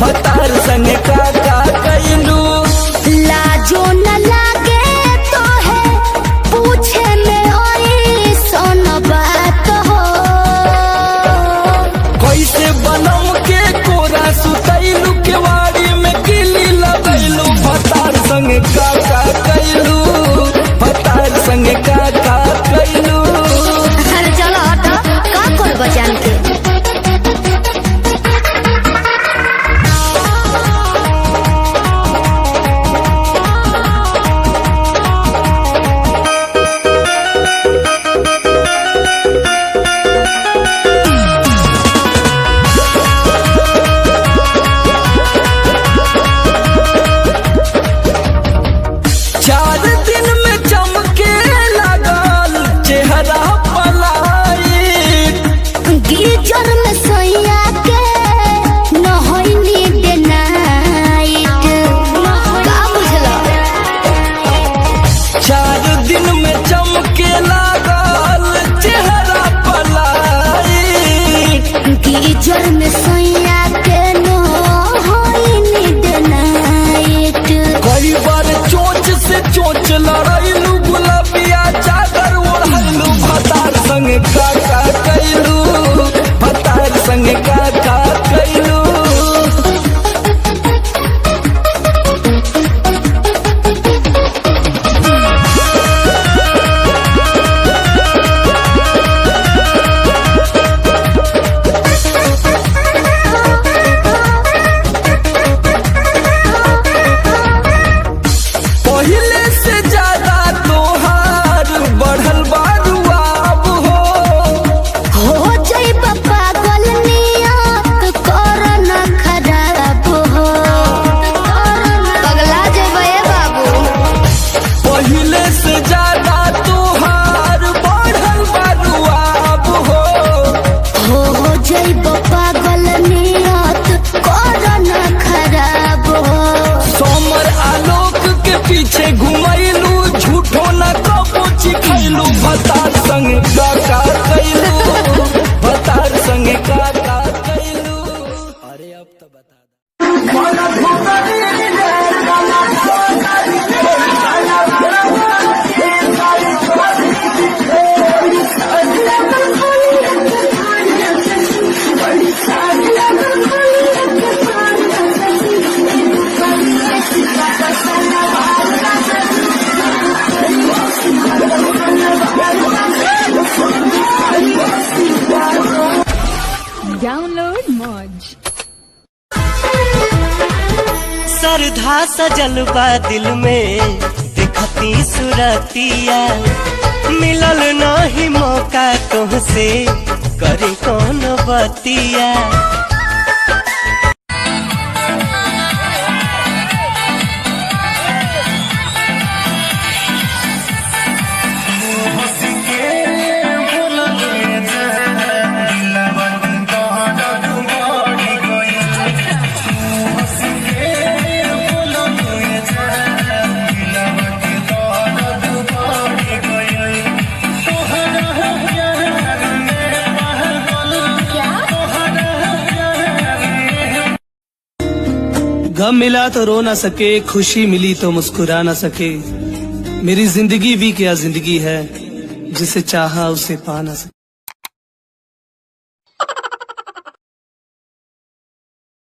भतार संग का कैलू। लाजो न लागे तो है पूछे में ओई सोन बात हो। कैसे बनम के कोरा सुतैलू केवाड़ी में किली लगैलू। भतार संग का कैलू, भतार संग का कैलू। अरे चलो हटो, का करब जान के। चार दिन में चमके लगल चेहरा पलायिट। गीजर में सोया के नहैनी डे नाइट। का बुझलो? 4 दिन में चमके लगल चेहरा पलायिट। गीजर में सोया के नहैनी डे नाइट। कई बार चोंच से चोंच लड़ैलू, गुलाबिया चादर ओढ़लू। भतार संग का कैलू, भतार संग का कैलू। पहिले से ज्यादा तोहार बढ़ल बारुआब हो। हो जाइब पागल नियत कर न खराब हो। पगला जेबे बाबू। पहिले से ज्यादा तोहार बढ़ल बारुआब हो। हो जाइब पागल नियत कर न खराब हो। सोमर आलोक के पीछे घुमैलू, झूठो न कबो चिखैलू। भतार संग का कैलू, भतार संग का कैलू। अरे अब तो बता Download Moj। सरधा सजल बा दिल में देखती सुरतिया। मिलल नहीं मौका तुहसे करी कौन बतिया। गम मिला तो रो ना सके, खुशी मिली तो मुस्कुरा ना सके। मेरी जिंदगी भी क्या जिंदगी है, जिसे चाहा उसे पा ना सके।